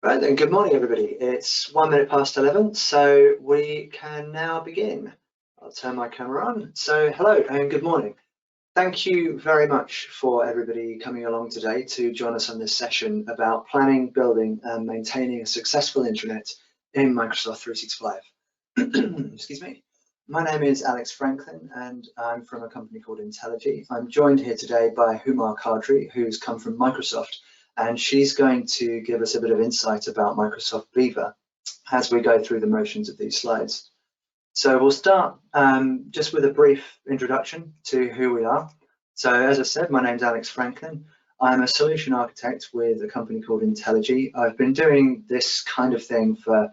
Right then, good morning everybody. It's 1 minute past 11, so we can now begin. I'll turn my camera on. So hello and good morning. Thank you very much for everybody coming along today to join us on this session about planning, building and maintaining a successful intranet in Microsoft 365. Excuse me. My name is Alex Franklin and I'm from a company called Intelogy. I'm joined here today by Huma Qadri, who's come from Microsoft, and she's going to give us a bit of insight about Microsoft Viva as we go through the motions of these slides. So we'll start just with a brief introduction to who we are. So as I said, my name's Alex Franklin. I'm a solution architect with a company called Intelogy. I've been doing this kind of thing for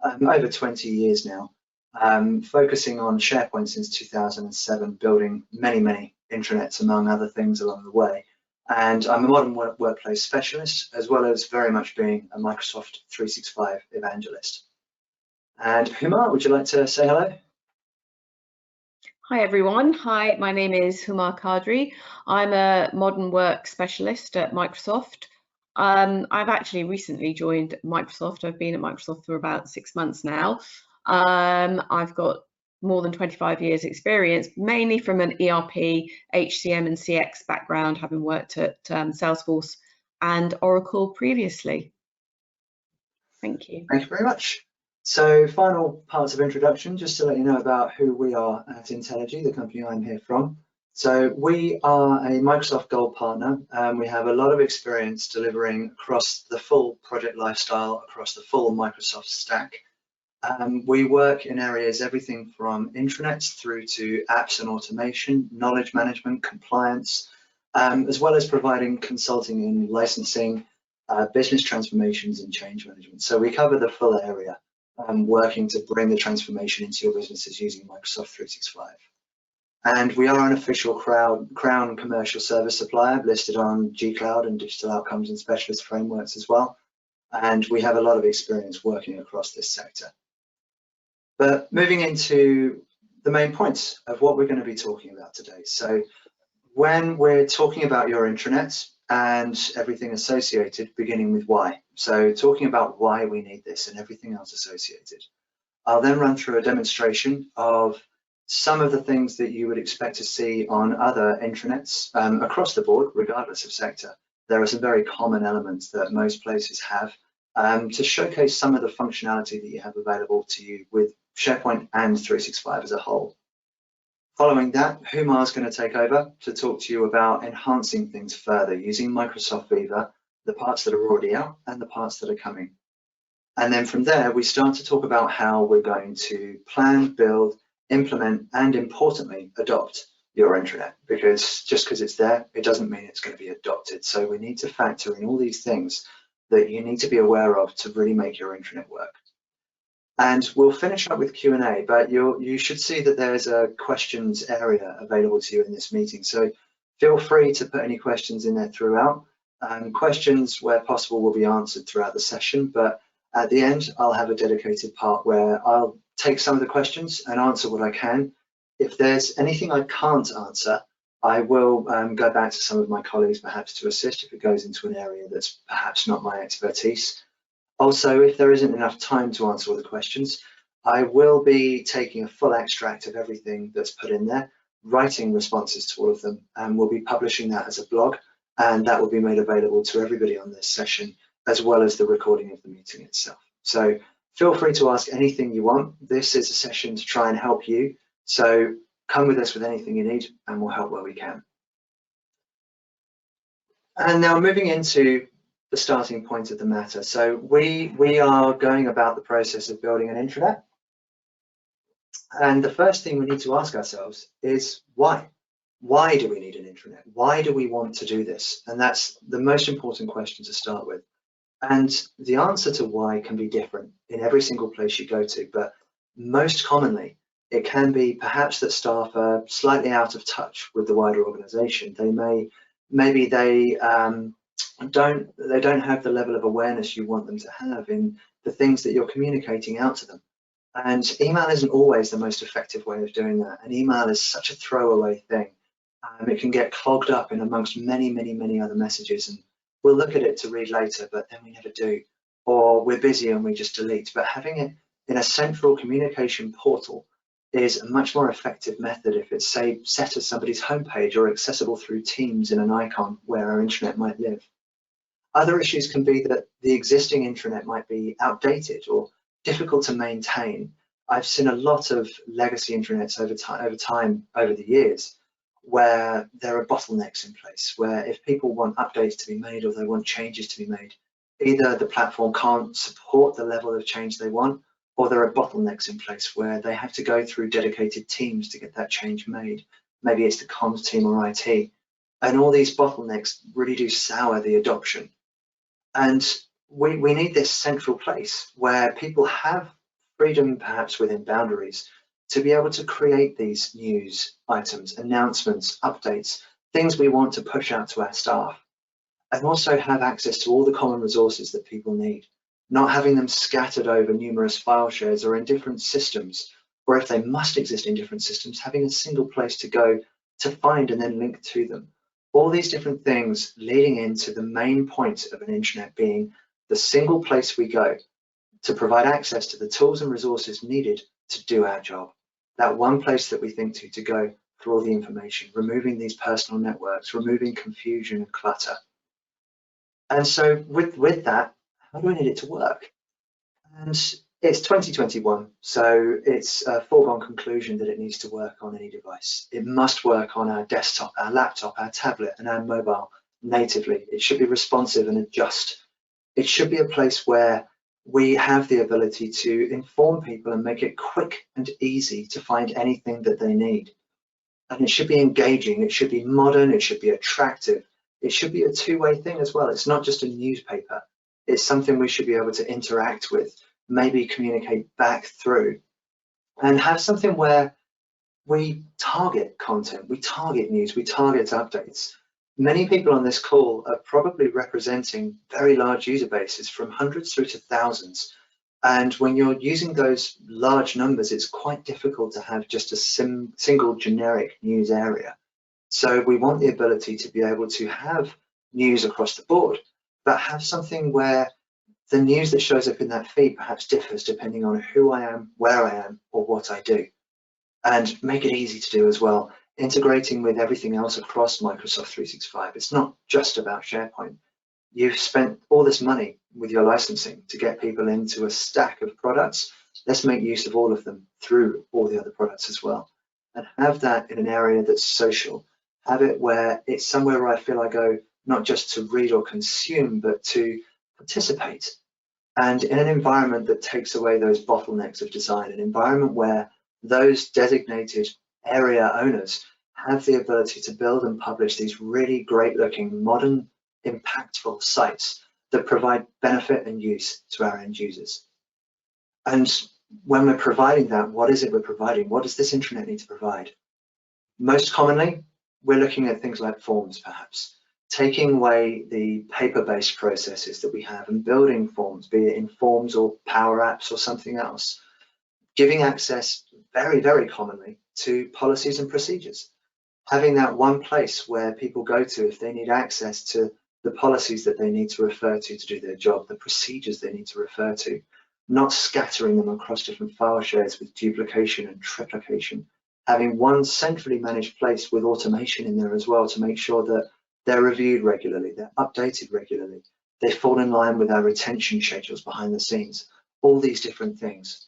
over 20 years now, focusing on SharePoint since 2007, building many intranets among other things along the way. And I'm a modern workplace specialist, as well as very much being a Microsoft 365 evangelist. And Huma, would you like to say hello? Hi everyone. Hi, my name is Huma Qadri. I'm a modern work specialist at Microsoft. I've actually recently joined Microsoft. I've been at Microsoft for about 6 months now. I've got more than 25 years experience, mainly from an ERP, HCM and CX background, having worked at Salesforce and Oracle previously. Thank you. Thank you very much. So final parts of introduction, just to let you know about who we are at Intelogy, the company I'm here from. So we are a Microsoft Gold partner, and we have a lot of experience delivering across the full project lifestyle, across the full Microsoft stack. We work in areas everything from intranets through to apps and automation, knowledge management, compliance, as well as providing consulting in licensing, business transformations and change management. So we cover the full area, working to bring the transformation into your businesses using Microsoft 365. And we are an official Crown commercial service supplier listed on G-Cloud and Digital Outcomes and Specialist frameworks as well. And we have a lot of experience working across this sector. But moving into the main points of what we're going to be talking about today. So when we're talking about your intranet and everything associated, beginning with why. So talking about why we need this and everything else associated. I'll then run through a demonstration of some of the things that you would expect to see on other intranets across the board, regardless of sector. There are some very common elements that most places have to showcase some of the functionality that you have available to you with SharePoint and 365 as a whole. Following that, Huma is going to take over to talk to you about enhancing things further using Microsoft Viva, the parts that are already out and the parts that are coming. And then from there, we start to talk about how we're going to plan, build, implement, and importantly, adopt your intranet, because just because it's there, it doesn't mean it's going to be adopted. So we need to factor in all these things that you need to be aware of to really make your intranet work. And we'll finish up with Q&A, but you should see that there's a questions area available to you in this meeting. So feel free to put any questions in there throughout. Questions where possible will be answered throughout the session, but at the end, I'll have a dedicated part where I'll take some of the questions and answer what I can. If there's anything I can't answer, I will go back to some of my colleagues perhaps to assist if it goes into an area that's perhaps not my expertise. Also, if there isn't enough time to answer all the questions, I will be taking a full extract of everything that's put in there, writing responses to all of them, and we'll be publishing that as a blog, and that will be made available to everybody on this session, as well as the recording of the meeting itself. So feel free to ask anything you want. This is a session to try and help you. So come with us with anything you need, and we'll help where we can. And now moving into the starting point of the matter. So we are going about the process of building an intranet. And the first thing we need to ask ourselves is why? Why do we need an intranet? Why do we want to do this? And that's the most important question to start with. And the answer to why can be different in every single place you go to, but most commonly, it can be perhaps that staff are slightly out of touch with the wider organization. Maybe they don't have the level of awareness you want them to have in the things that you're communicating out to them. And email isn't always the most effective way of doing that. And email is such a throwaway thing. It can get clogged up in amongst many other messages, and we'll look at it to read later, but then we never do. or we're busy and we just delete. But having it in a central communication portal is a much more effective method if it's, say, set as somebody's homepage or accessible through Teams in an icon where our intranet might live. Other issues can be that the existing intranet might be outdated or difficult to maintain. I've seen a lot of legacy intranets over the years, where there are bottlenecks in place, where if people want updates to be made or they want changes to be made, either the platform can't support the level of change they want, or there are bottlenecks in place where they have to go through dedicated teams to get that change made. Maybe it's the comms team or IT. And all these bottlenecks really do sour the adoption. And we need this central place where people have freedom, perhaps within boundaries, to be able to create these news items, announcements, updates, things we want to push out to our staff, and also have access to all the common resources that people need, not having them scattered over numerous file shares or in different systems, or if they must exist in different systems, having a single place to go to find and then link to them. All these different things leading into the main point of an intranet being the single place we go to provide access to the tools and resources needed to do our job. That one place that we think to go for all the information, removing these personal networks, removing confusion and clutter. And so with that, how do we need it to work? And it's 2021, so it's a foregone conclusion that it needs to work on any device. It must work on our desktop, our laptop, our tablet, and our mobile natively. It should be responsive and adjust. It should be a place where we have the ability to inform people and make it quick and easy to find anything that they need. And it should be engaging, it should be modern, it should be attractive. It should be a two-way thing as well. It's not just a newspaper. It's something we should be able to interact with, maybe communicate back through, and have something where we target content, we target news, we target updates. Many people on this call are probably representing very large user bases from hundreds through to thousands. And when you're using those large numbers, it's quite difficult to have just a single generic news area. So we want the ability to be able to have news across the board, but have something where the news that shows up in that feed perhaps differs depending on who I am, where I am, or what I do. And make it easy to do as well, integrating with everything else across Microsoft 365. It's not just about SharePoint. You've spent all this money with your licensing to get people into a stack of products. Let's make use of all of them through all the other products as well. And have that in an area that's social. Have it where it's somewhere where I feel I go not just to read or consume, but to participate. And in an environment that takes away those bottlenecks of design, an environment where those designated area owners have the ability to build and publish these really great looking, modern, impactful sites that provide benefit and use to our end users. And when we're providing that, what is it we're providing? What does this intranet need to provide? Most commonly, we're looking at things like forms, perhaps, taking away the paper-based processes that we have and building forms, be it in forms or Power Apps or something else, giving access very, very commonly to policies and procedures, having that one place where people go to if they need access to the policies that they need to refer to do their job, the procedures they need to refer to, not scattering them across different file shares with duplication and triplication, having one centrally managed place with automation in there as well to make sure that they're reviewed regularly, they're updated regularly, they fall in line with our retention schedules behind the scenes, all these different things.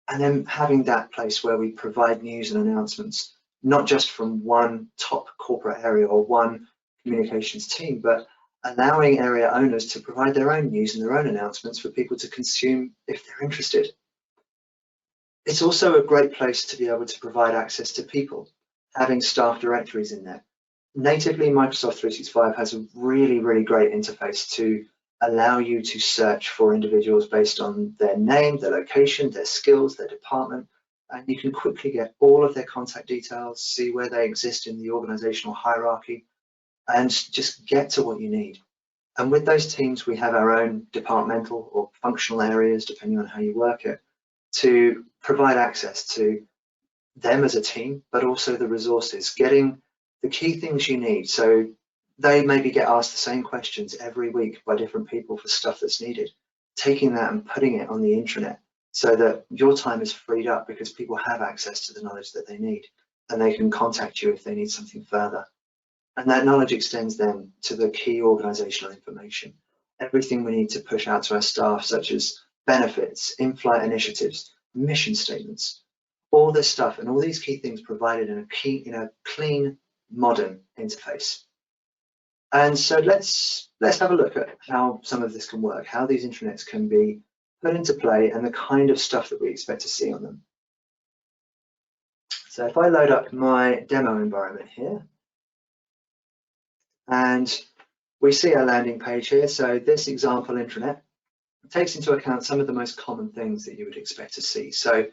And then having that place where we provide news and announcements, not just from one top corporate area or one communications team, but allowing area owners to provide their own news and their own announcements for people to consume if they're interested. It's also a great place to be able to provide access to people, having staff directories in there. Natively, Microsoft 365 has a really, really great interface to allow you to search for individuals based on their name, their location, their skills, their department, and you can quickly get all of their contact details, see where they exist in the organizational hierarchy, and just get to what you need. And with those teams, we have our own departmental or functional areas, depending on how you work it, to provide access to them as a team, but also the resources, getting the key things you need. So they maybe get asked the same questions every week by different people for stuff that's needed. taking that and putting it on the intranet so that your time is freed up because people have access to the knowledge that they need and they can contact you if they need something further. And that knowledge extends then to the key organizational information, everything we need to push out to our staff, such as benefits, in-flight initiatives, mission statements, all this stuff and all these key things provided in a clean, modern interface. And so let's have a look at how some of this can work, how these intranets can be put into play and the kind of stuff that we expect to see on them. So if I load up my demo environment here, and we see our landing page here. So this example intranet takes into account some of the most common things that you would expect to see. So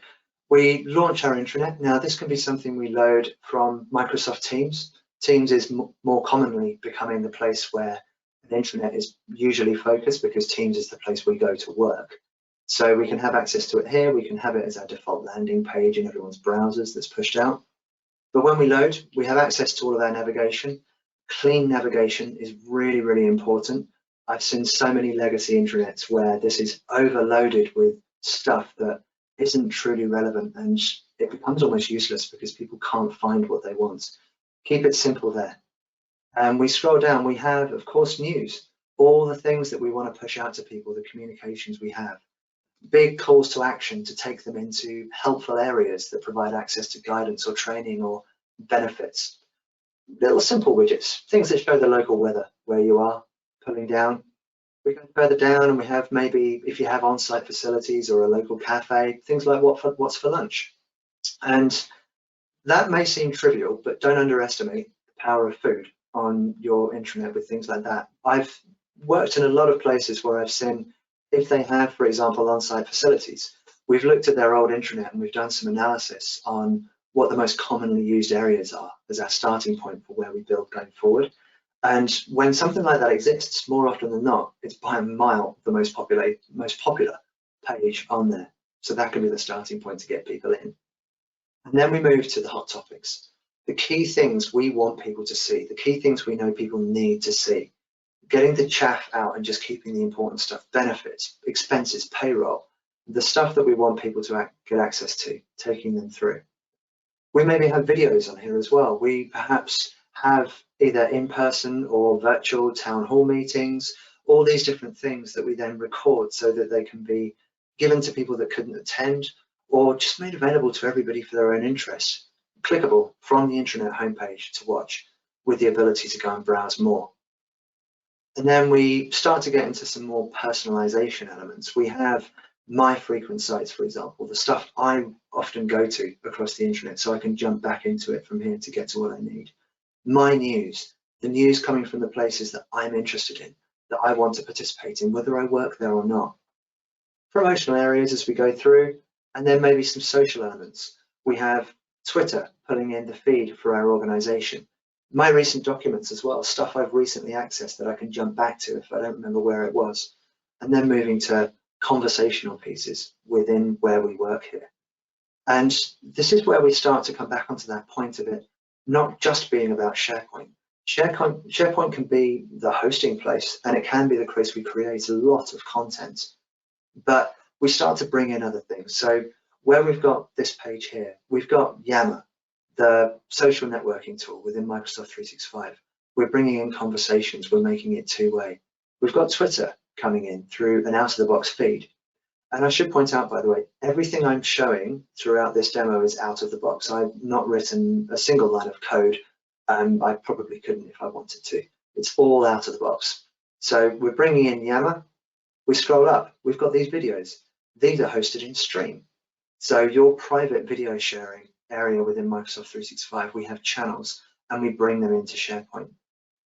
we launch our intranet. Now this can be something we load from Microsoft Teams. Teams is more commonly becoming the place where an intranet is usually focused because Teams is the place we go to work. So we can have access to it here. We can have it as our default landing page in everyone's browsers that's pushed out. But when we load, we have access to all of our navigation. Clean navigation is really, really important. I've seen so many legacy intranets where this is overloaded with stuff that isn't truly relevant and it becomes almost useless because people can't find what they want. Keep it simple there. And we scroll down, we have, of course, news, all the things that we want to push out to people, the communications we have, big calls to action to take them into helpful areas that provide access to guidance or training or benefits. Little simple widgets, things that show the local weather where you are, pulling down. We go further down and we have maybe if you have on-site facilities or a local cafe, things like what's for lunch. And that may seem trivial, but don't underestimate the power of food on your intranet with things like that. I've worked in a lot of places where I've seen if they have, for example, on-site facilities, we've looked at their old intranet and we've done some analysis on what the most commonly used areas are as our starting point for where we build going forward. And when something like that exists, more often than not, it's by a mile the most popular page on there. So that can be the starting point to get people in. And then we move to the hot topics, the key things we want people to see, the key things we know people need to see, getting the chaff out and just keeping the important stuff, benefits, expenses, payroll, the stuff that we want people to get access to, taking them through. We maybe have videos on here as well. We perhaps have either in-person or virtual town hall meetings, all these different things that we then record so that they can be given to people that couldn't attend or just made available to everybody for their own interest, clickable from the intranet homepage to watch with the ability to go and browse more. And then we start to get into some more personalization elements. We have my frequent sites, for example, the stuff I often go to across the intranet so I can jump back into it from here to get to what I need. My news, the news coming from the places that I'm interested in, that I want to participate in, whether I work there or not. Promotional areas as we go through, and then maybe some social elements. We have Twitter pulling in the feed for our organization. My recent documents as well, stuff I've recently accessed that I can jump back to if I don't remember where it was. And then moving to conversational pieces within where we work here. And this is where we start to come back onto that point of it, not just being about SharePoint. SharePoint can be the hosting place and it can be the place we create a lot of content, but we start to bring in other things. So where we've got this page here, we've got Yammer, the social networking tool within Microsoft 365. We're bringing in conversations, we're making it two-way. We've got Twitter coming in through an out-of-the-box feed. And I should point out, by the way, everything I'm showing throughout this demo is out of the box. I've not written a single line of code. I probably couldn't if I wanted to. It's all out of the box. So we're bringing in Yammer. We scroll up, we've got these videos. These are hosted in Stream. So your private video sharing area within Microsoft 365, we have channels and we bring them into SharePoint.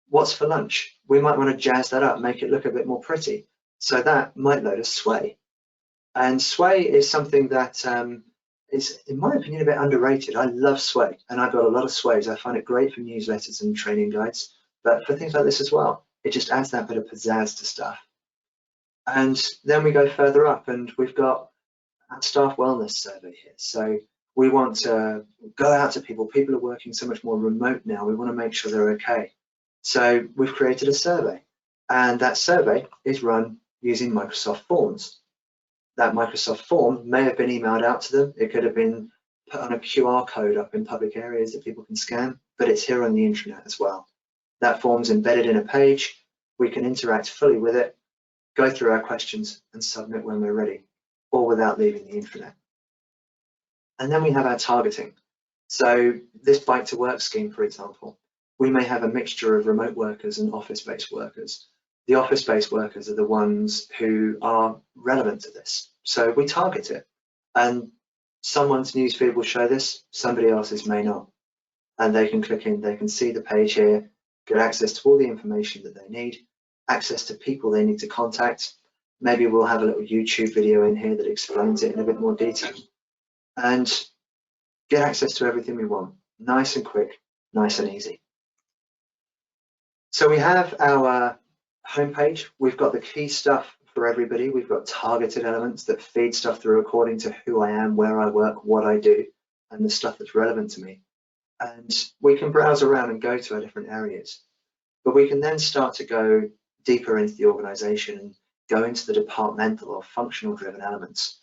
What's for lunch? We might want to jazz that up, make it look a bit more pretty. So that might load us Sway. And Sway is something that is, in my opinion, a bit underrated. I love Sway and I've got a lot of Sways. I find it great for newsletters and training guides, but for things like this as well, it just adds that bit of pizzazz to stuff. And then we go further up and we've got our staff wellness survey here. So we want to go out to people. People are working so much more remote now. We want to make sure they're okay. So we've created a survey and that survey is run using Microsoft Forms. That Microsoft form may have been emailed out to them. It could have been put on a QR code up in public areas that people can scan, but it's here on the intranet as well. That form's embedded in a page. We can interact fully with it, go through our questions and submit when we're ready, all without leaving the intranet. And then we have our targeting. So this bike to work scheme, for example, we may have a mixture of remote workers and office-based workers. The office-based workers are the ones who are relevant to this. So we target it, and someone's newsfeed will show this, somebody else's may not. And they can click in, they can see the page here, get access to all the information that they need, access to people they need to contact. Maybe we'll have a little YouTube video in here that explains it in a bit more detail, and get access to everything we want. Nice and quick, nice and easy. So we have our homepage. We've got the key stuff for everybody. We've got targeted elements that feed stuff through according to who I am, where I work, what I do, and the stuff that's relevant to me. And we can browse around and go to our different areas. But we can then start to go deeper into the organization and go into the departmental or functional driven elements.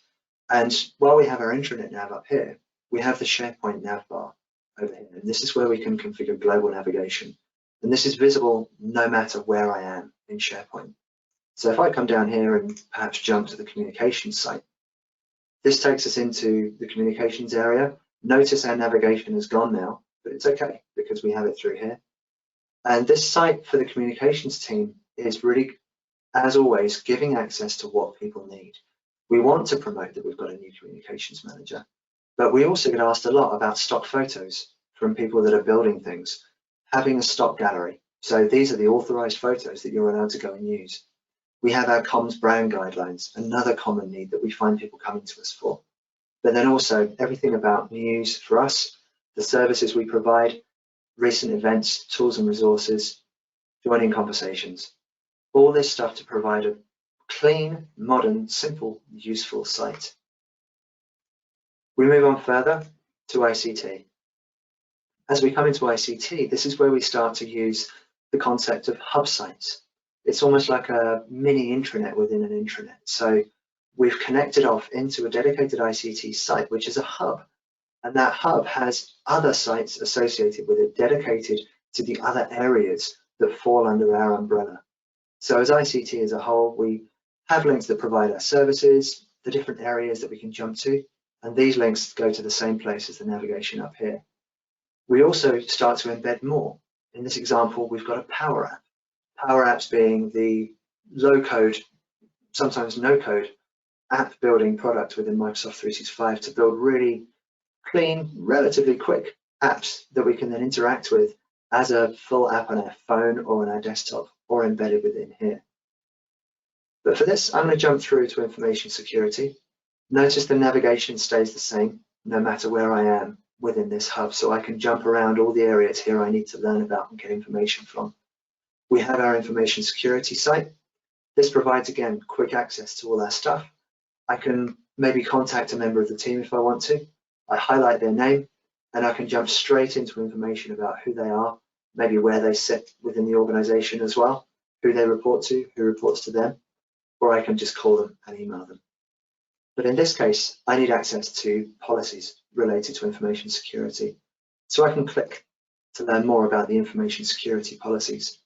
And while we have our intranet nav up here, we have the SharePoint nav bar over here. And this is where we can configure global navigation. And this is visible no matter where I am in SharePoint. So if I come down here and perhaps jump to the communications site, this takes us into the communications area. Notice our navigation is gone now, but it's okay because we have it through here. And this site for the communications team is really, as always, giving access to what people need. We want to promote that we've got a new communications manager, but we also get asked a lot about stock photos from people that are building things, having a stock gallery. So these are the authorized photos that you're allowed to go and use. We have our comms brand guidelines, another common need that we find people coming to us for. But then also everything about news for us, the services we provide, recent events, tools and resources, joining conversations, all this stuff to provide a clean, modern, simple, useful site. We move on further to ICT. As we come into ICT, this is where we start to use the concept of hub sites. It's almost like a mini intranet within an intranet. So we've connected off into a dedicated ICT site, which is a hub. And that hub has other sites associated with it, dedicated to the other areas that fall under our umbrella. So as ICT as a whole, we have links that provide our services, the different areas that we can jump to, and these links go to the same place as the navigation up here. We also start to embed more. In this example, we've got a Power App. Power Apps being the low-code, sometimes no-code, app building product within Microsoft 365 to build really clean, relatively quick apps that we can then interact with as a full app on our phone or on our desktop or embedded within here. But for this, I'm going to jump through to information security. Notice the navigation stays the same no matter where I am within this hub, so I can jump around all the areas here I need to learn about and get information from. We have our information security site. This provides, again, quick access to all our stuff. I can maybe contact a member of the team if I want to. I highlight their name and I can jump straight into information about who they are, maybe where they sit within the organization as well, who they report to, who reports to them, or I can just call them and email them. But in this case, I need access to policies related to information security. So I can click to learn more about the information security policies.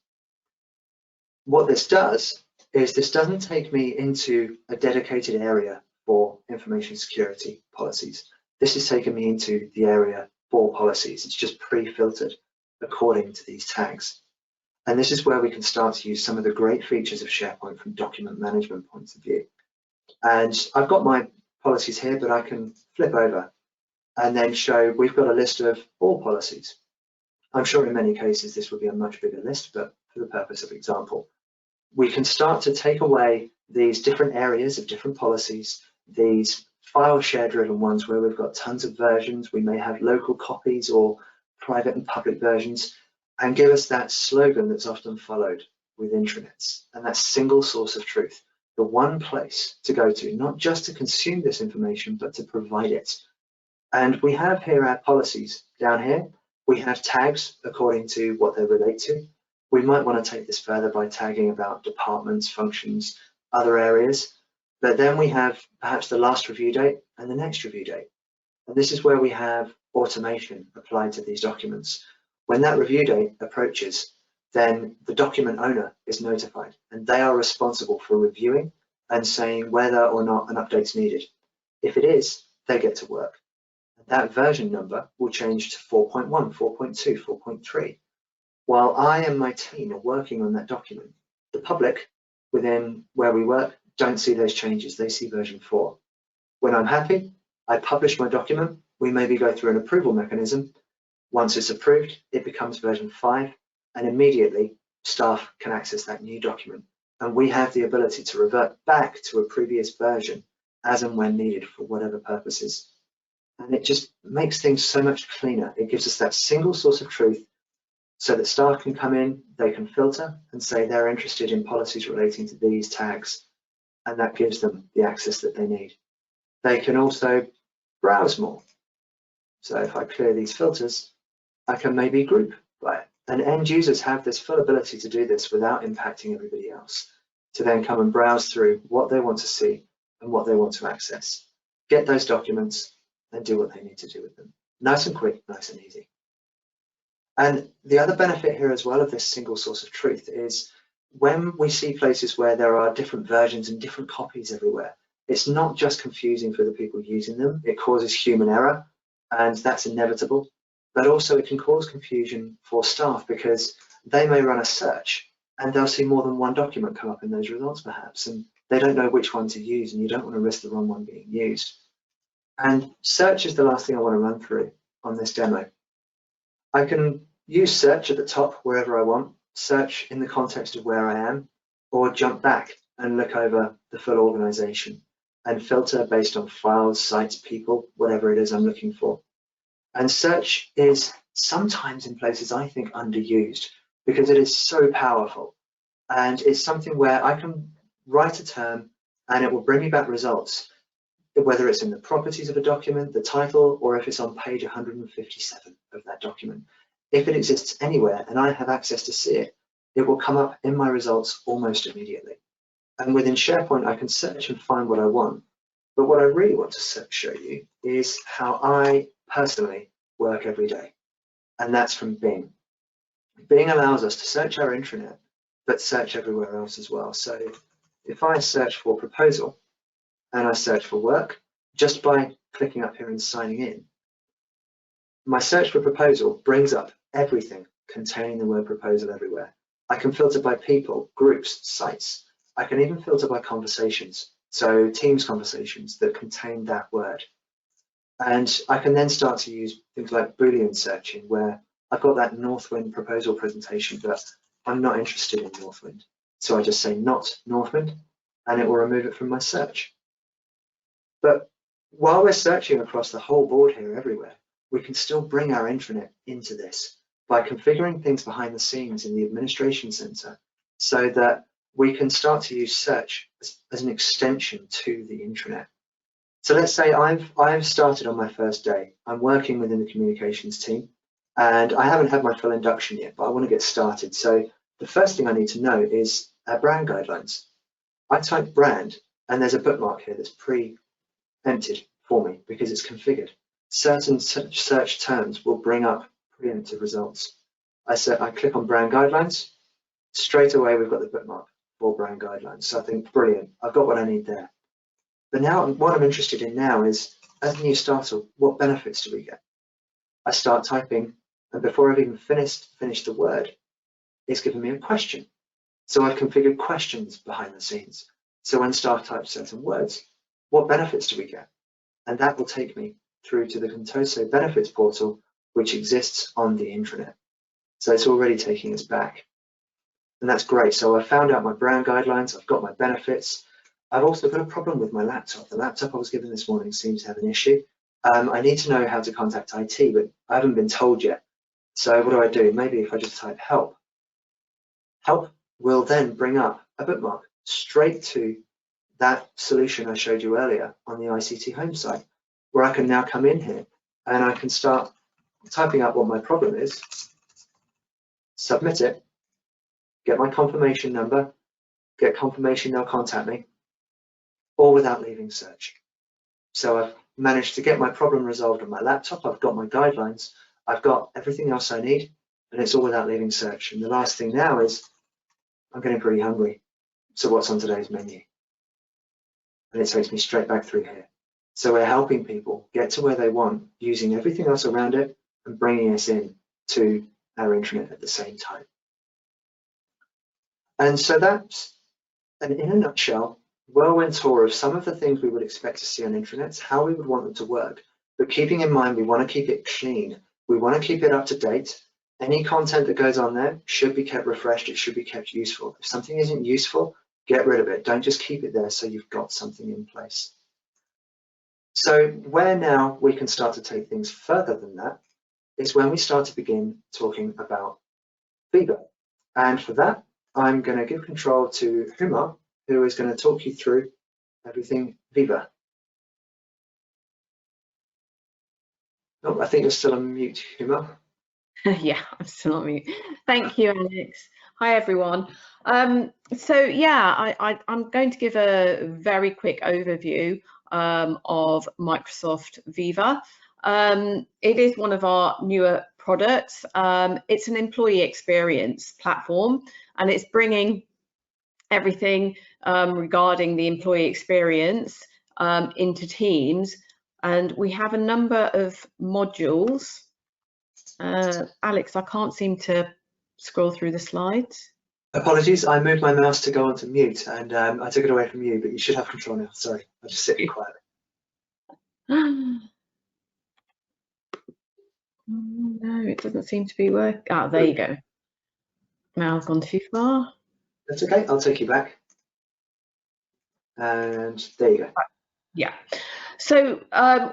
What this does is this doesn't take me into a dedicated area for information security policies. This is taking me into the area for policies. It's just pre-filtered according to these tags. And this is where we can start to use some of the great features of SharePoint from document management points of view. And I've got my policies here, but I can flip over and then show we've got a list of all policies. I'm sure in many cases this would be a much bigger list, but for the purpose of example, we can start to take away these different areas of different policies, these file share driven ones where we've got tons of versions, we may have local copies or private and public versions, and give us that slogan that's often followed with intranets, and that single source of truth, the one place to go to, not just to consume this information, but to provide it. And we have here our policies down here. We have tags according to what they relate to. We might want to take this further by tagging about departments, functions, other areas. But then we have perhaps the last review date and the next review date. And this is where we have automation applied to these documents. When that review date approaches, then the document owner is notified and they are responsible for reviewing and saying whether or not an update is needed. If it is, they get to work. That version number will change to 4.1, 4.2, 4.3. While I and my team are working on that document, the public within where we work don't see those changes. They see version 4. When I'm happy, I publish my document. We maybe go through an approval mechanism. Once it's approved, it becomes version 5, and immediately staff can access that new document. And we have the ability to revert back to a previous version as and when needed for whatever purposes. And it just makes things so much cleaner. It gives us that single source of truth so that staff can come in, they can filter and say they're interested in policies relating to these tags, and that gives them the access that they need. They can also browse more. So if I clear these filters, I can maybe group by it. And end users have this full ability to do this without impacting everybody else, to then come and browse through what they want to see and what they want to access, get those documents and do what they need to do with them. Nice and quick, nice and easy. And the other benefit here as well of this single source of truth is when we see places where there are different versions and different copies everywhere, it's not just confusing for the people using them, it causes human error, and that's inevitable, but also it can cause confusion for staff because they may run a search and they'll see more than one document come up in those results perhaps, and they don't know which one to use, and you don't want to risk the wrong one being used. And search is the last thing I want to run through on this demo. I can use search at the top wherever I want, search in the context of where I am, or jump back and look over the full organization and filter based on files, sites, people, whatever it is I'm looking for. And search is sometimes in places I think underused because it is so powerful. And it's something where I can write a term and it will bring me back results, whether it's in the properties of a document, the title, or if it's on page 157 of that document. If it exists anywhere and I have access to see it, it will come up in my results almost immediately. And within SharePoint, I can search and find what I want. But what I really want to show you is how I personally work every day. And that's from Bing. Bing allows us to search our intranet, but search everywhere else as well. So if I search for proposal and I search for work, just by clicking up here and signing in, my search for proposal brings up everything containing the word proposal everywhere. I can filter by people, groups, sites. I can even filter by conversations, so Teams conversations that contain that word. And I can then start to use things like Boolean searching, where I've got that Northwind proposal presentation, but I'm not interested in Northwind. So I just say not Northwind, and it will remove it from my search. But while we're searching across the whole board here everywhere, we can still bring our intranet into this by configuring things behind the scenes in the administration center so that we can start to use search as an extension to the intranet. So let's say I've started on my first day. I'm working within the communications team and I haven't had my full induction yet, but I want to get started. So the first thing I need to know is brand guidelines. I type brand and there's a bookmark here that's pre-empted for me because it's configured. Certain search terms will bring up preemptive results. I click on brand guidelines, straight away we've got the bookmark for brand guidelines. So I think, brilliant, I've got what I need there. But now what I'm interested in now is, as a new starter, what benefits do we get? I start typing, and before I've even finished the word, it's given me a question. So I've configured questions behind the scenes. So when staff type certain words, what benefits do we get? And that will take me through to the Contoso benefits portal, which exists on the intranet. So it's already taking us back. And that's great. So I found out my brand guidelines, I've got my benefits. I've also got a problem with my laptop. The laptop I was given this morning seems to have an issue. I need to know how to contact IT, but I haven't been told yet. So what do? Maybe if I just type help. Help will then bring up a bookmark straight to that solution I showed you earlier on the ICT home site, where I can now come in here and I can start typing out what my problem is, submit it, get my confirmation number, get confirmation they'll contact me, or without leaving search. So I've managed to get my problem resolved on my laptop. I've got my guidelines. I've got everything else I need, and it's all without leaving search. And the last thing now is I'm getting pretty hungry. So what's on today's menu? And it takes me straight back through here. So we're helping people get to where they want using everything else around it and bringing us in to our intranet at the same time. And so that's, in a nutshell, whirlwind tour of some of the things we would expect to see on intranets, how we would want them to work, but keeping in mind we want to keep it clean. We want to keep it up to date. Any content that goes on there should be kept refreshed. It should be kept useful. If something isn't useful, get rid of it. Don't just keep it there so you've got something in place. So where now we can start to take things further than that is when we start to begin talking about Viva. And for that, I'm going to give control to Huma, who is going to talk you through everything Viva. Oh, I think you're still on mute, Huma. Yeah, I'm still on mute. Thank you, Alex. Hi, everyone. So yeah, I'm going to give a very quick overview of Microsoft Viva. It is one of our newer products. It's an employee experience platform, and it's bringing everything regarding the employee experience into Teams. And we have a number of modules. Alex, I can't seem to scroll through the slides. Apologies, I moved my mouse to go onto mute and I took it away from you, but you should have control now. Sorry, I'll just sit quietly. No, it doesn't seem to be working. Ah, there you go. Now I've gone too far. That's okay, I'll take you back. And there you go. Yeah. So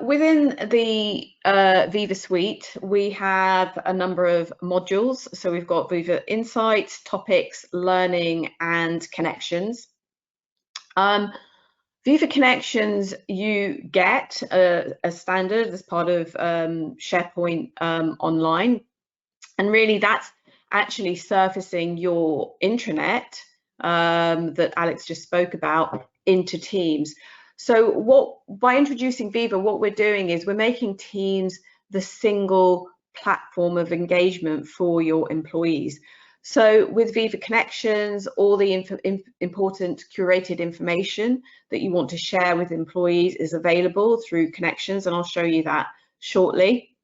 within the Viva suite, we have a number of modules. So we've got Viva Insights, Topics, Learning, and Connections. Viva Connections, you get a standard as part of SharePoint Online. And really that's actually surfacing your intranet that Alex just spoke about into Teams. So by introducing Viva, what we're doing is we're making Teams the single platform of engagement for your employees. So with Viva Connections, all the important curated information that you want to share with employees is available through Connections, and I'll show you that shortly.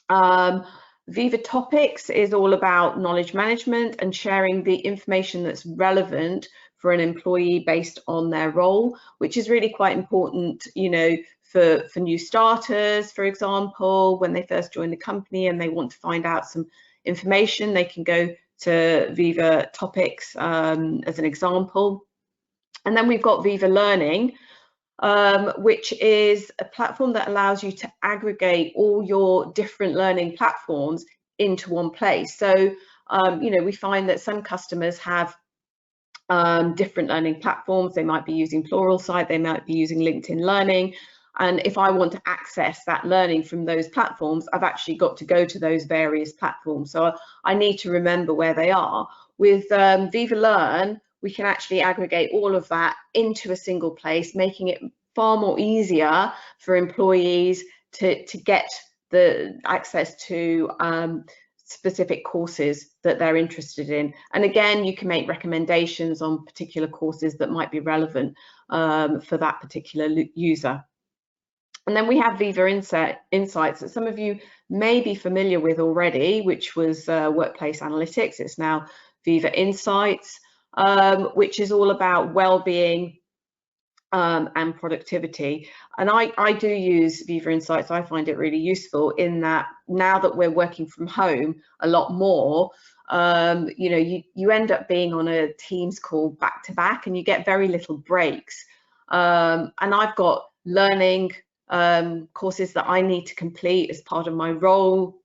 Viva Topics is all about knowledge management and sharing the information that's relevant for an employee based on their role, which is really quite important, you know, for new starters, for example, when they first join the company and they want to find out some information, they can go to Viva Topics as an example. And then we've got Viva Learning, which is a platform that allows you to aggregate all your different learning platforms into one place. So, you know, we find that some customers have different learning platforms. They might be using Pluralsight, they might be using LinkedIn Learning. And if I want to access that learning from those platforms, I've actually got to go to those various platforms. So I need to remember where they are. With Viva Learn, we can actually aggregate all of that into a single place, making it far more easier for employees to get the access to specific courses that they're interested in. And again, you can make recommendations on particular courses that might be relevant for that particular user. And then we have Viva Insights that some of you may be familiar with already, which was Workplace Analytics. It's now Viva Insights, which is all about well-being and productivity. And I do use Viva Insights. I find it really useful in that now that we're working from home a lot more, you know, you end up being on a Teams call back to back and you get very little breaks. And I've got learning courses that I need to complete as part of my role,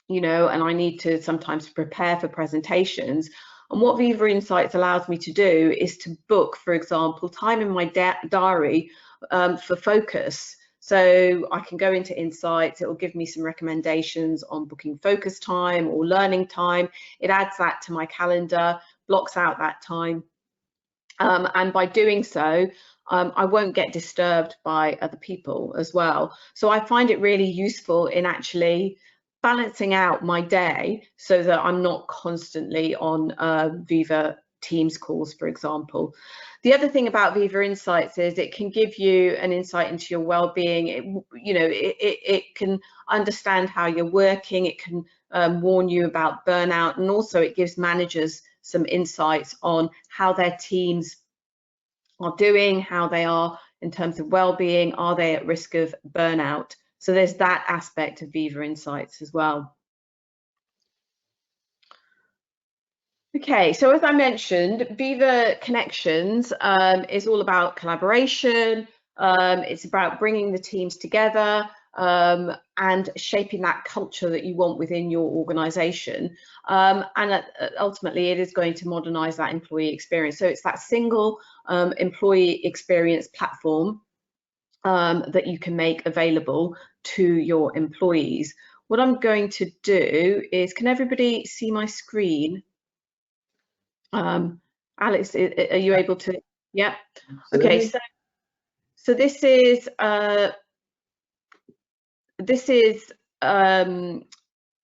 you know, and I need to sometimes prepare for presentations. And what Viva Insights allows me to do is to book, for example, time in my diary for focus. So I can go into Insights, it will give me some recommendations on booking focus time or learning time. It adds that to my calendar, blocks out that time, And by doing so, I won't get disturbed by other people as well. So I find it really useful in actually balancing out my day so that I'm not constantly on Viva Teams calls, for example. The other thing about Viva Insights is it can give you an insight into your well-being. It can understand how you're working. It can warn you about burnout, and also it gives managers some insights on how their teams are doing, how they are in terms of well-being, are they at risk of burnout? So there's that aspect of Viva Insights as well. Okay, so as I mentioned, Viva Connections is all about collaboration. It's about bringing the teams together and shaping that culture that you want within your organization. And ultimately, it is going to modernize that employee experience. So it's that single employee experience platform that you can make available to your employees. What I'm going to do is, can everybody see my screen? Alex, are you able to? Yeah. Okay. So this is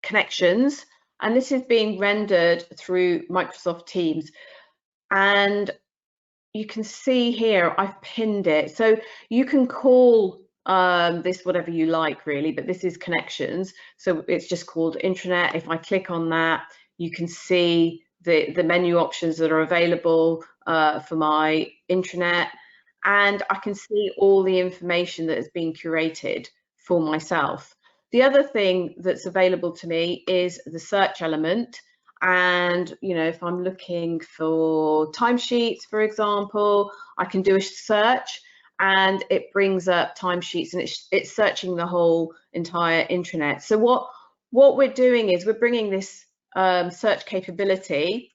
Connections, and this is being rendered through Microsoft Teams. And you can see here I've pinned it. So you can call this whatever you like, really, but this is Connections. So it's just called Intranet. If I click on that, you can see the menu options that are available for my intranet, and I can see all the information that has been curated for myself. The other thing that's available to me is the search element, and if I'm looking for timesheets, for example, I can do a search and it brings up timesheets, and it's searching the whole entire intranet. So what we're doing is we're bringing this search capability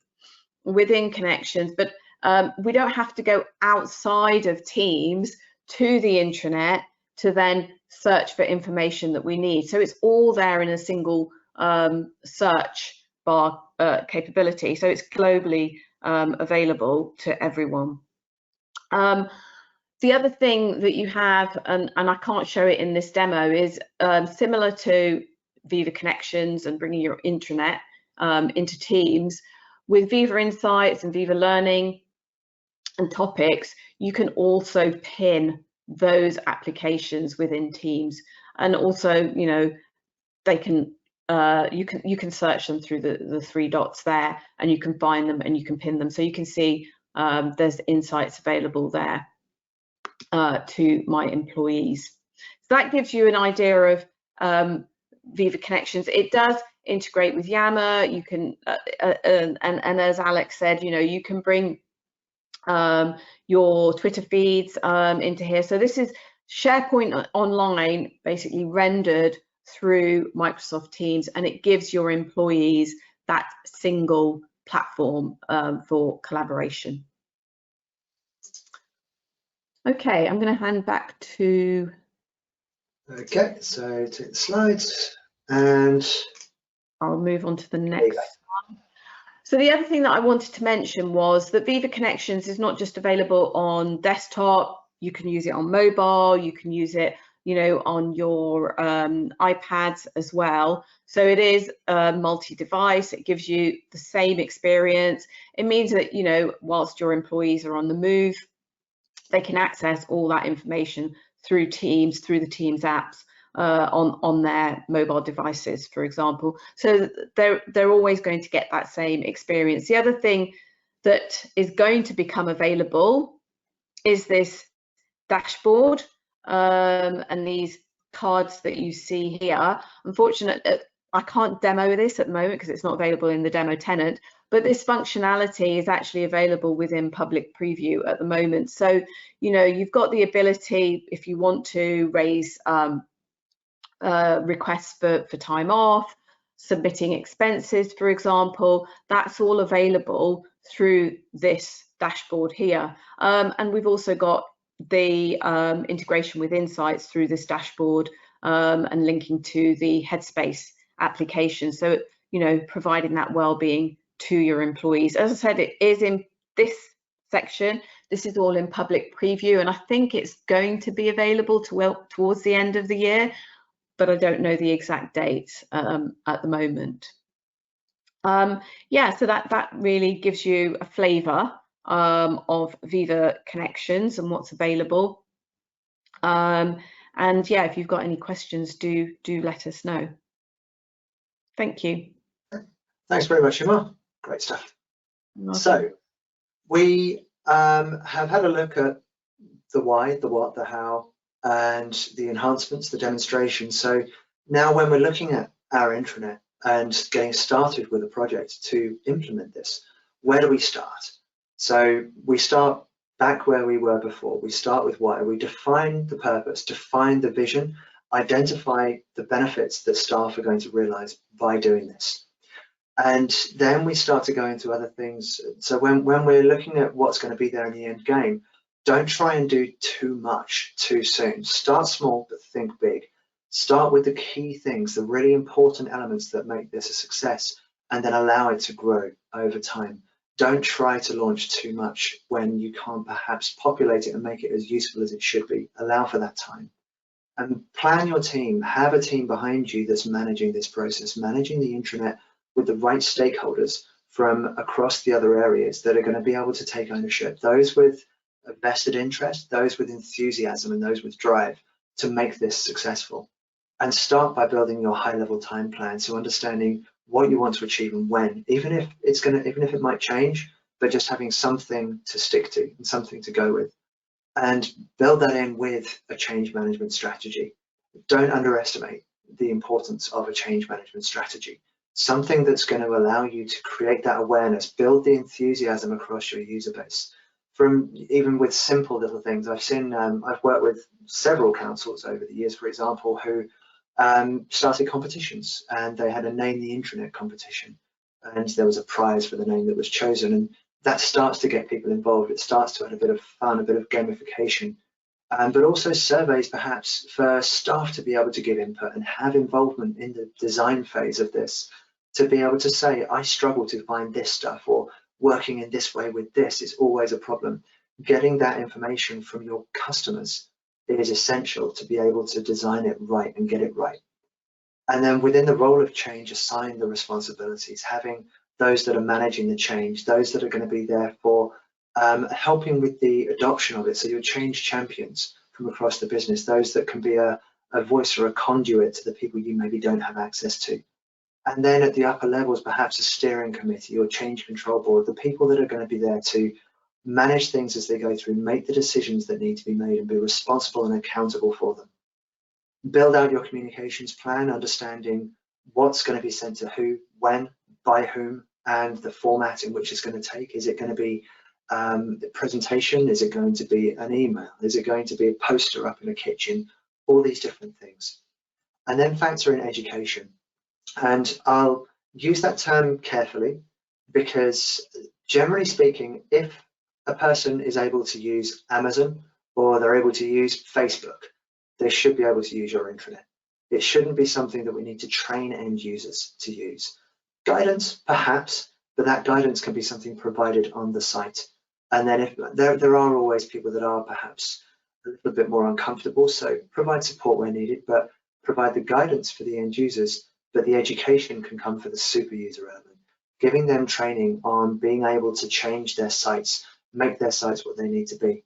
within Connections, but we don't have to go outside of Teams to the intranet to then search for information that we need. So it's all there in a single search bar capability. So it's globally available to everyone. The other thing that you have, and I can't show it in this demo, is similar to Viva Connections and bringing your intranet into Teams. With Viva Insights and Viva Learning and topics, you can also pin those applications within Teams, and also they can you can search them through the three dots there, and you can find them and you can pin them. So you can see there's insights available there to my employees. So that gives you an idea of Viva Connections. It does integrate with Yammer. You can and as Alex said, you can bring your Twitter feeds into here. So this is SharePoint Online, basically rendered through Microsoft Teams, and it gives your employees that single platform for collaboration. Okay, I'm going to hand back to. Okay, so take the slides and I'll move on to the next one. So the other thing that I wanted to mention was that Viva Connections is not just available on desktop. You can use it on mobile. You can use it, on your iPads as well. So it is multi-device. It gives you the same experience. It means that, whilst your employees are on the move, they can access all that information through Teams, through the Teams apps on their mobile devices, for example. So they're always going to get that same experience. The other thing that is going to become available is this dashboard and these cards that you see here. Unfortunately, I can't demo this at the moment because it's not available in the demo tenant, but this functionality is actually available within public preview at the moment. So, you've got the ability, if you want to, raise requests for time off, submitting expenses, for example. That's all available through this dashboard here. And we've also got the integration with Insights through this dashboard and linking to the Headspace application. So, providing that well-being to your employees. As I said, it is in this section. This is all in public preview, and I think it's going to be available towards the end of the year, but I don't know the exact date at the moment. Yeah, so that really gives you a flavour of Viva Connections and what's available. And yeah, if you've got any questions, do let us know. Thank you. Thanks very much, Huma. Great stuff. So we have had a look at the why, the what, the how, and the enhancements, the demonstrations. So now when we're looking at our intranet and getting started with a project to implement this, where do we start? So we start back where we were before. We start with why. We define the purpose, define the vision, identify the benefits that staff are going to realize by doing this. And then we start to go into other things. So when we're looking at what's going to be there in the end game, don't try and do too much too soon. Start small, but think big. Start with the key things, the really important elements that make this a success, and then allow it to grow over time. Don't try to launch too much when you can't perhaps populate it and make it as useful as it should be. Allow for that time. And plan your team. Have a team behind you that's managing this process, managing the intranet with the right stakeholders from across the other areas that are going to be able to take ownership. Those with a vested interest, those with enthusiasm, and those with drive to make this successful. And start by building your high-level time plan, so understanding what you want to achieve and when, even if it might change, but just having something to stick to and something to go with. And build that in with a change management strategy. Don't underestimate the importance of a change management strategy. Something that's going to allow you to create that awareness, build the enthusiasm across your user base. From even with simple little things, I've worked with several councils over the years, for example, who started competitions, and they had a Name the Intranet competition, and there was a prize for the name that was chosen, and that starts to get people involved. It starts to add a bit of fun, a bit of gamification, but also surveys perhaps for staff to be able to give input and have involvement in the design phase of this, to be able to say, I struggle to find this stuff, or working in this way with this is always a problem. Getting that information from your customers is essential to be able to design it right and get it right. And then within the role of change, assign the responsibilities, having those that are managing the change, those that are going to be there for helping with the adoption of it. So your change champions from across the business, those that can be a voice or a conduit to the people you maybe don't have access to. And then at the upper levels, perhaps a steering committee or change control board, the people that are going to be there to manage things as they go through, make the decisions that need to be made, and be responsible and accountable for them. Build out your communications plan, understanding what's going to be sent to who, when, by whom, and the format in which it's going to take. Is it going to be a presentation? Is it going to be an email? Is it going to be a poster up in a kitchen? All these different things. And then factor in education. And I'll use that term carefully, because generally speaking, if a person is able to use Amazon or they're able to use Facebook, they should be able to use your intranet. It shouldn't be something that we need to train end users to use. Guidance, perhaps, but that guidance can be something provided on the site. And then if there are always people that are perhaps a little bit more uncomfortable, so provide support where needed, but provide the guidance for the end users, but the education can come for the super user element, giving them training on being able to change their sites, make their sites what they need to be.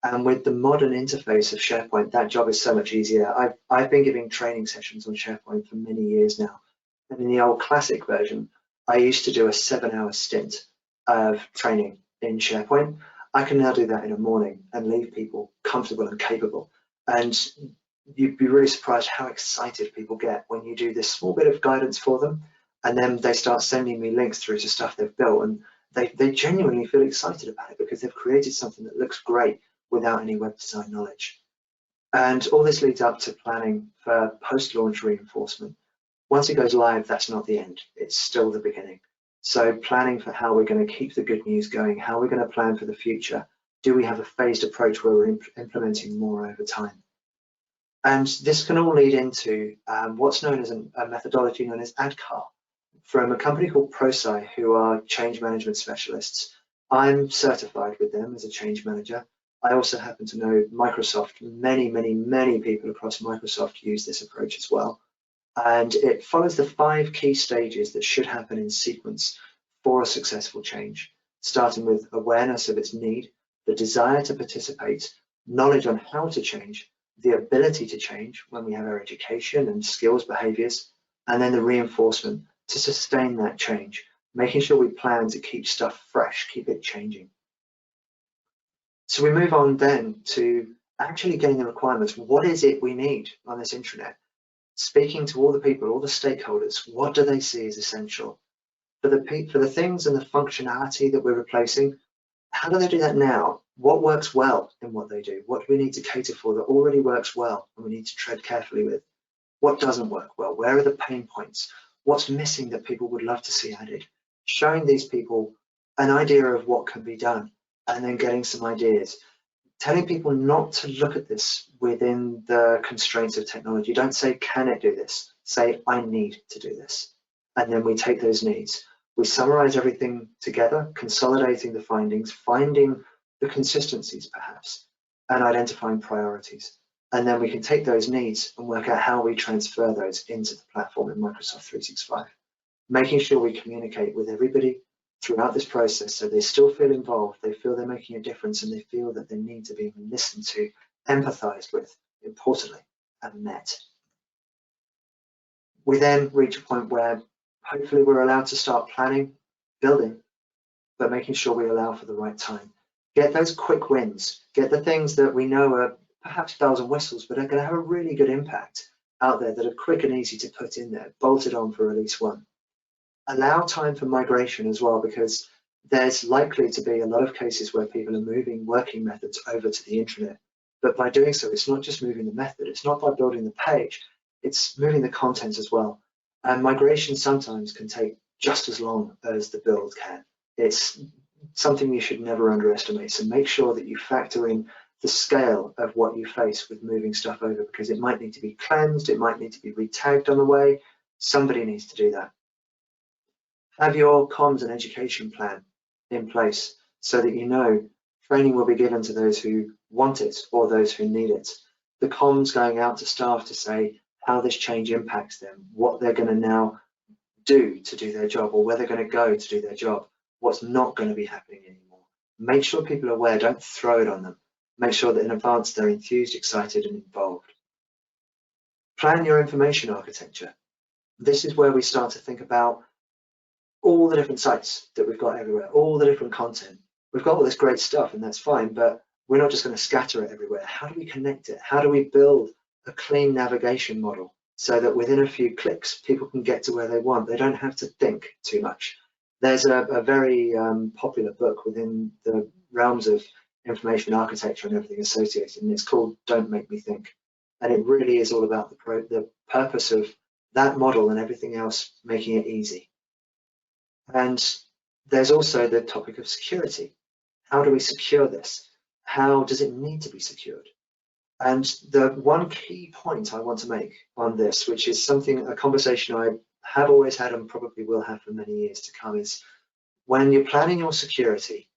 And with the modern interface of SharePoint, that job is so much easier. I've been giving training sessions on SharePoint for many years now. And in the old classic version, I used to do a 7-hour stint of training in SharePoint. I can now do that in a morning and leave people comfortable and capable. And you'd be really surprised how excited people get when you do this small bit of guidance for them, and then they start sending me links through to stuff they've built, and they genuinely feel excited about it because they've created something that looks great without any web design knowledge. And all this leads up to planning for post-launch reinforcement. Once it goes live, that's not the end, it's still the beginning. So planning for how we're going to keep the good news going, how we're going to plan for the future. Do we have a phased approach where we're implementing more over time? And this can all lead into what's known as a methodology known as ADCAR, from a company called ProSci, who are change management specialists. I'm certified with them as a change manager. I also happen to know Microsoft. Many people across Microsoft use this approach as well. And it follows the 5 key stages that should happen in sequence for a successful change, starting with awareness of its need, the desire to participate, knowledge on how to change, the ability to change when we have our education and skills behaviors, and then the reinforcement to sustain that change, making sure we plan to keep stuff fresh, keep it changing. So we move on then to actually getting the requirements. What is it we need on this intranet? Speaking to all the people, all the stakeholders, what do they see as essential? For the things and the functionality that we're replacing, how do they do that now? What works well in what they do? What do we need to cater for that already works well and we need to tread carefully with? What doesn't work well? Where are the pain points? What's missing that people would love to see added? Showing these people an idea of what can be done and then getting some ideas. Telling people not to look at this within the constraints of technology. Don't say, can it do this? Say, I need to do this. And then we take those needs. We summarize everything together, consolidating the findings, finding the consistencies perhaps, and identifying priorities. And then we can take those needs and work out how we transfer those into the platform in Microsoft 365, making sure we communicate with everybody throughout this process so they still feel involved, they feel they're making a difference, and they feel that they need to be listened to, empathized with, importantly, and met. We then reach a point where hopefully we're allowed to start planning, building, but making sure we allow for the right time. Get those quick wins, get the things that we know are perhaps bells and whistles, but are going to have a really good impact out there that are quick and easy to put in there, bolted on for release 1. Allow time for migration as well, because there's likely to be a lot of cases where people are moving working methods over to the intranet. But by doing so, it's not just moving the method, it's not by building the page, it's moving the content as well. And migration sometimes can take just as long as the build can. It's something you should never underestimate. So make sure that you factor in the scale of what you face with moving stuff over, because it might need to be cleansed, it might need to be retagged on the way. Somebody needs to do that. Have your comms and education plan in place so that you know training will be given to those who want it or those who need it. The comms going out to staff to say how this change impacts them, what they're going to now do to do their job, or where they're going to go to do their job, what's not going to be happening anymore. Make sure people are aware, don't throw it on them. Make sure that in advance they're enthused, excited, and involved. Plan your information architecture. This is where we start to think about all the different sites that we've got everywhere, all the different content. We've got all this great stuff, and that's fine, but we're not just going to scatter it everywhere. How do we connect it? How do we build a clean navigation model so that within a few clicks, people can get to where they want? They don't have to think too much. There's a very popular book within the realms of information architecture and everything associated, and it's called Don't Make Me Think. And it really is all about the purpose of that model and everything else, making it easy. And there's also the topic of security. How do we secure this? How does it need to be secured? And the one key point I want to make on this, which is a conversation I have always had and probably will have for many years to come, is when you're planning your security,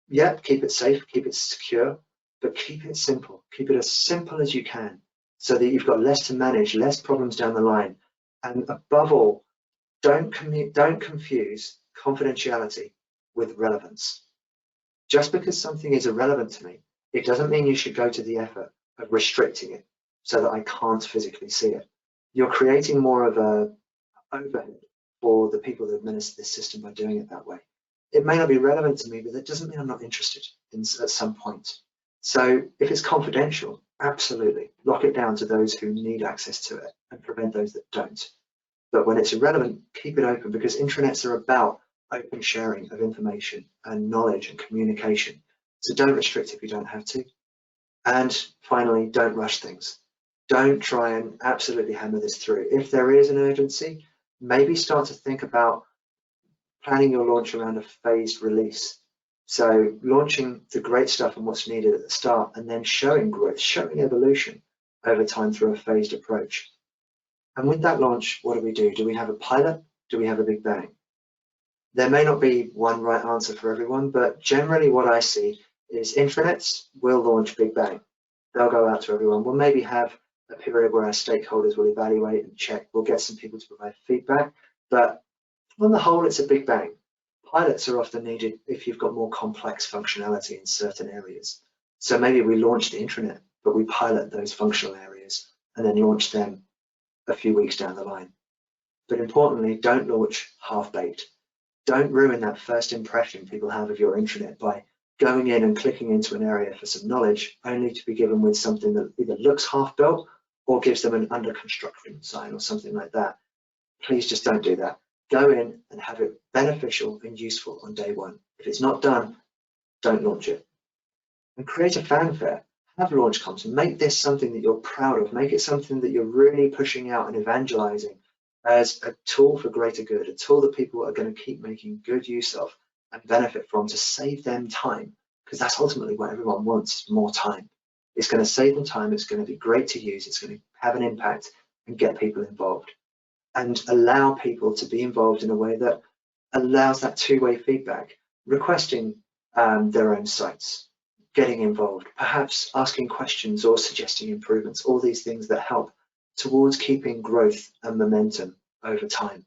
yep, keep it safe, keep it secure, but keep it simple. Keep it as simple as you can so that you've got less to manage, less problems down the line. And above all, don't confuse confidentiality with relevance. Just because something is irrelevant to me, it doesn't mean you should go to the effort of restricting it so that I can't physically see it. You're creating more of a overhead for the people that administer this system by doing it that way. It may not be relevant to me, but that doesn't mean I'm not interested at some point. So if it's confidential, absolutely, lock it down to those who need access to it and prevent those that don't. But when it's irrelevant, keep it open, because intranets are about open sharing of information and knowledge and communication. So don't restrict if you don't have to. And finally, don't rush things. Don't try and absolutely hammer this through. If there is an urgency, maybe start to think about planning your launch around a phased release. So launching the great stuff and what's needed at the start, and then showing growth, showing evolution over time through a phased approach. And with that launch, what do? Do we have a pilot? Do we have a big bang? There may not be one right answer for everyone, but generally what I see is intranets will launch big bang. They'll go out to everyone. We'll maybe have a period where our stakeholders will evaluate and check. We'll get some people to provide feedback, but on the whole, it's a big bang. Pilots are often needed if you've got more complex functionality in certain areas. So maybe we launch the intranet, but we pilot those functional areas and then launch them a few weeks down the line. But importantly, don't launch half-baked. Don't ruin that first impression people have of your intranet by going in and clicking into an area for some knowledge, only to be given with something that either looks half-built or gives them an under construction sign or something like that. Please just don't do that. Go in and have it beneficial and useful on day one. If it's not done, don't launch it. And create a fanfare. Have launch comms and make this something that you're proud of. Make it something that you're really pushing out and evangelizing as a tool for greater good, a tool that people are going to keep making good use of and benefit from to save them time, because that's ultimately what everyone wants, more time. It's going to save them time, it's going to be great to use, it's going to have an impact and get people involved. And allow people to be involved in a way that allows that two-way feedback, requesting their own sites, getting involved, perhaps asking questions or suggesting improvements, all these things that help towards keeping growth and momentum over time.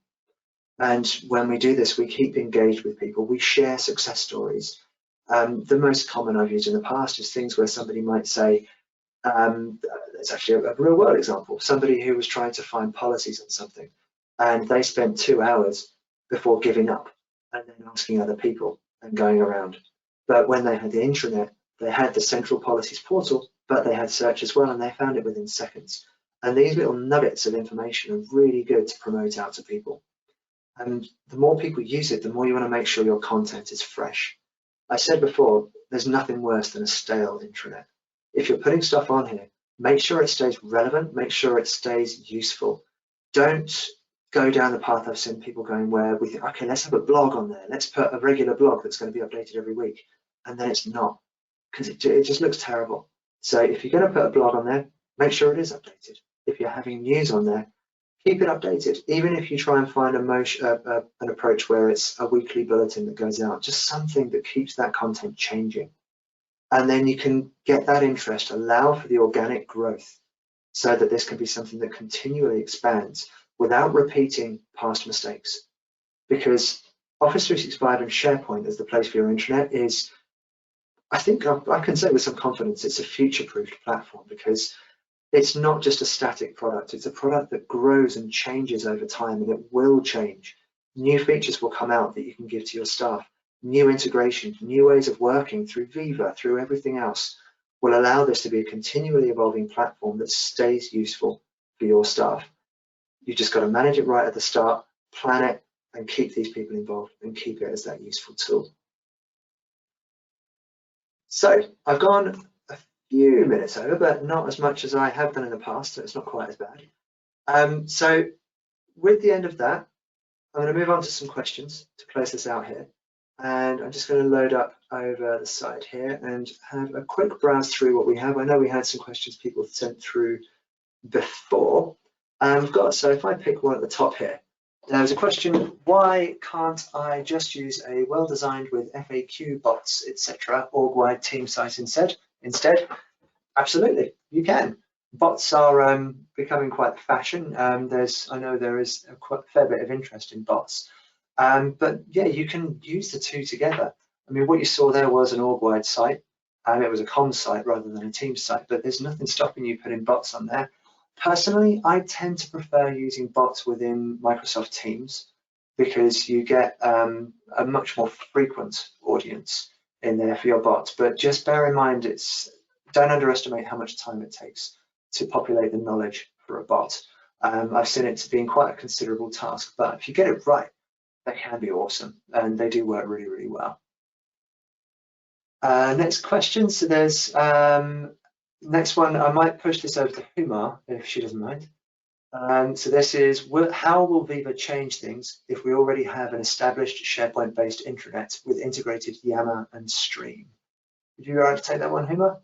And when we do this, we keep engaged with people, we share success stories. The most common I've used in the past is things where somebody might say, it's actually a real world example, somebody who was trying to find policies on something and they spent 2 hours before giving up and then asking other people and going around. But when they had the intranet, they had the central policies portal, but they had search as well and they found it within seconds. And these little nuggets of information are really good to promote out to people. And the more people use it, the more you want to make sure your content is fresh. I said before, there's nothing worse than a stale intranet. If you're putting stuff on here, make sure it stays relevant, make sure it stays useful. Don't go down the path I've seen people going where we think, okay, let's have a blog on there. Let's put a regular blog that's going to be updated every week. And then it's not, because it just looks terrible. So if you're going to put a blog on there, make sure it is updated. If you're having news on there, keep it updated. Even if you try and find an approach where it's a weekly bulletin that goes out, just something that keeps that content changing. And then you can get that interest, allow for the organic growth so that this can be something that continually expands without repeating past mistakes. Because Office 365 and SharePoint as the place for your intranet is, I think I can say with some confidence, it's a future-proofed platform because it's not just a static product, it's a product that grows and changes over time, and it will change. New features will come out that you can give to your staff. New integrations, new ways of working through Viva, through everything else, will allow this to be a continually evolving platform that stays useful for your staff. You've just got to manage it right at the start, plan it, and keep these people involved and keep it as that useful tool. So I've gone a few minutes over, but not as much as I have done in the past, so it's not quite as bad. So with the end of that, I'm going to move on to some questions to close this out here. And I'm just going to load up over the side here and have a quick browse through what we have. I know we had some questions people sent through before. So if I pick one at the top here, there's a question, why can't I just use a well-designed with FAQ bots, etc., org-wide team site instead? Absolutely, you can. Bots are becoming quite the fashion. I know there is quite a fair bit of interest in bots. But yeah, you can use the two together. I mean, what you saw there was an org-wide site. It was a comms site rather than a team site, but there's nothing stopping you putting bots on there. Personally, I tend to prefer using bots within Microsoft Teams because you get a much more frequent audience in there for your bots. But just bear in mind, don't underestimate how much time it takes to populate the knowledge for a bot. I've seen it being quite a considerable task, but if you get it right, they can be awesome and they do work really, really well. Next question. So there's next one. I might push this over to Huma if she doesn't mind. So this is, how will Viva change things if we already have an established SharePoint-based intranet with integrated Yammer and Stream? Would you like to take that one, Huma?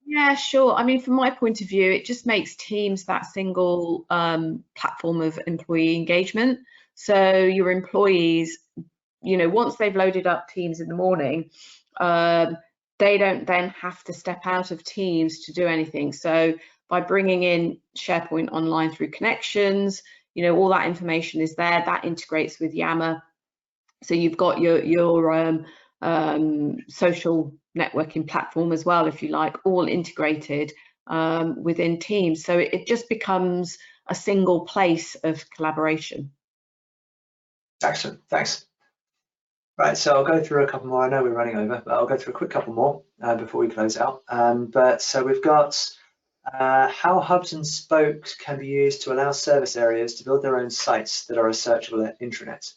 Yeah, sure. I mean, from my point of view, it just makes Teams that single platform of employee engagement. So your employees once they've loaded up Teams in the morning, they don't then have to step out of Teams to do anything. So by bringing in SharePoint Online through Connections, all that information is there. That integrates with Yammer. So you've got your social networking platform as well, if you like, all integrated within Teams. So it just becomes a single place of collaboration. Excellent, thanks. Right, so I'll go through a couple more. I know we're running over, but I'll go through a quick couple more before we close out. So we've got how hubs and spokes can be used to allow service areas to build their own sites that are searchable at Intranet.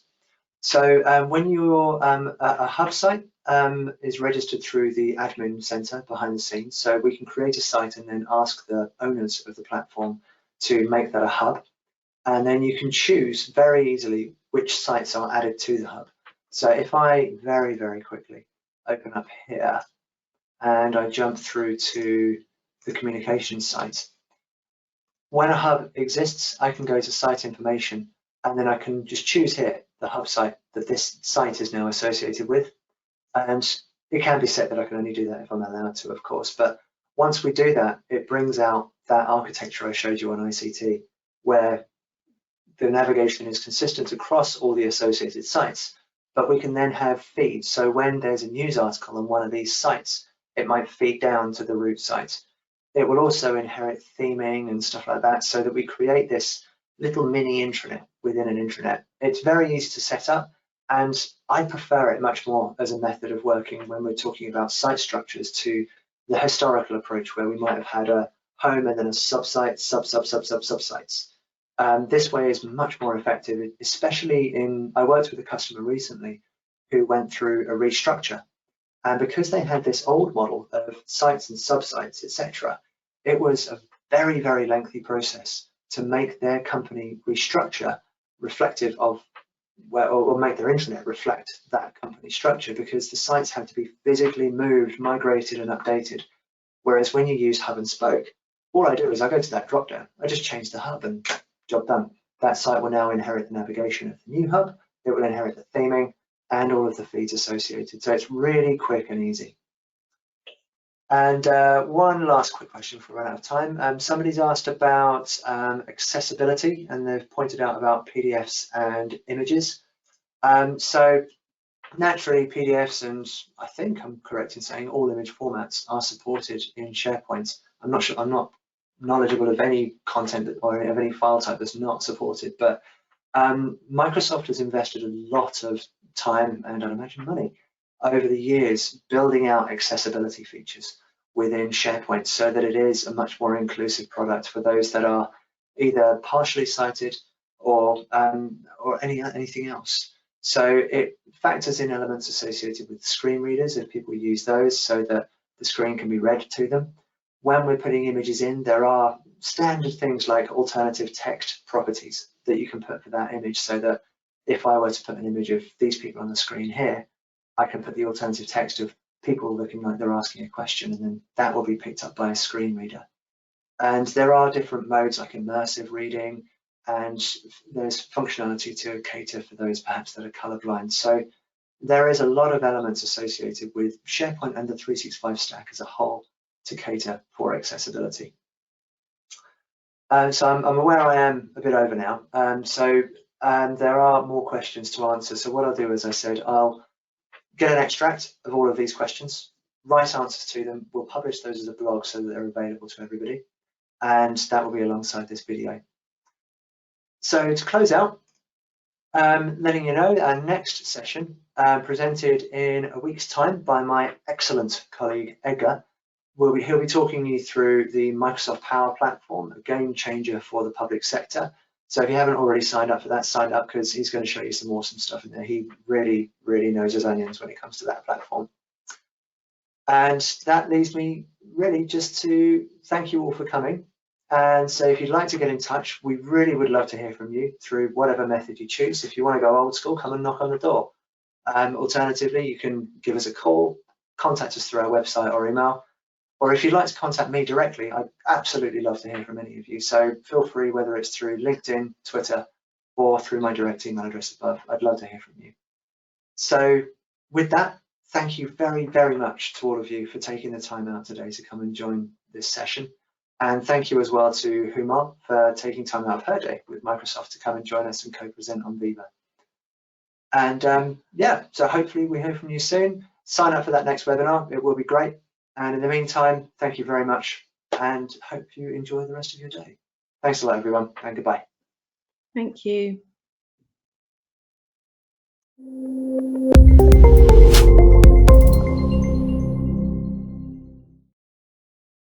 So when you're a hub site is registered through the admin center behind the scenes, so we can create a site and then ask the owners of the platform to make that a hub, and then you can choose very easily which sites are added to the hub. So if I very, very quickly open up here and I jump through to the communications site, when a hub exists, I can go to site information, and then I can just choose here the hub site that this site is now associated with. And it can be set that I can only do that if I'm allowed to, of course. But once we do that, it brings out that architecture I showed you on ICT, where the navigation is consistent across all the associated sites, but we can then have feeds. So when there's a news article on one of these sites, it might feed down to the root site. It will also inherit theming and stuff like that, so that we create this little mini intranet within an intranet. It's very easy to set up, and I prefer it much more as a method of working when we're talking about site structures to the historical approach where we might have had a home and then a sub-site, sub-sites. This way is much more effective, especially I worked with a customer recently who went through a restructure. And because they had this old model of sites and sub-sites, etc., it was a very, very lengthy process to make their company restructure reflective of, or make their internet reflect that company structure, because the sites had to be physically moved, migrated, and updated. Whereas when you use hub and spoke, all I do is I go to that drop-down, I just change the hub and job done. That site will now inherit the navigation of the new hub, it will inherit the theming, and all of the feeds associated. So it's really quick and easy. And one last quick question before we run out of time. Somebody's asked about accessibility, and they've pointed out about PDFs and images. So naturally, PDFs, and I think I'm correct in saying all image formats are supported in SharePoint. I'm not sure, I'm not knowledgeable of any content or of any file type that's not supported, but Microsoft has invested a lot of time and I'd imagine money over the years building out accessibility features within SharePoint so that it is a much more inclusive product for those that are either partially sighted or anything else. So it factors in elements associated with screen readers if people use those so that the screen can be read to them. When we're putting images in, there are standard things like alternative text properties that you can put for that image, so that if I were to put an image of these people on the screen here, I can put the alternative text of people looking like they're asking a question, and then that will be picked up by a screen reader. And there are different modes like immersive reading, and there's functionality to cater for those perhaps that are colorblind. So there is a lot of elements associated with SharePoint and the 365 stack as a whole to cater for accessibility. So I'm aware I am a bit over now. There are more questions to answer. So what I'll do, as I said, I'll get an extract of all of these questions, write answers to them. We'll publish those as a blog so that they're available to everybody. And that will be alongside this video. So to close out, letting you know our next session presented in a week's time by my excellent colleague Edgar. He'll be talking you through the Microsoft Power Platform, a game changer for the public sector. So if you haven't already signed up for that, sign up, because he's going to show you some awesome stuff in there. He really, really knows his onions when it comes to that platform. And that leaves me really just to thank you all for coming. And so if you'd like to get in touch, we really would love to hear from you through whatever method you choose. If you want to go old school, come and knock on the door. Alternatively, you can give us a call, contact us through our website or email. Or if you'd like to contact me directly, I'd absolutely love to hear from any of you. So feel free, whether it's through LinkedIn, Twitter, or through my direct email address above. I'd love to hear from you. So with that, thank you very, very much to all of you for taking the time out today to come and join this session. And thank you as well to Huma for taking time out of her day with Microsoft to come and join us and co-present on Viva. And yeah, so hopefully we hear from you soon. Sign up for that next webinar, it will be great. And in the meantime, thank you very much and hope you enjoy the rest of your day. Thanks a lot, everyone, and goodbye. Thank you.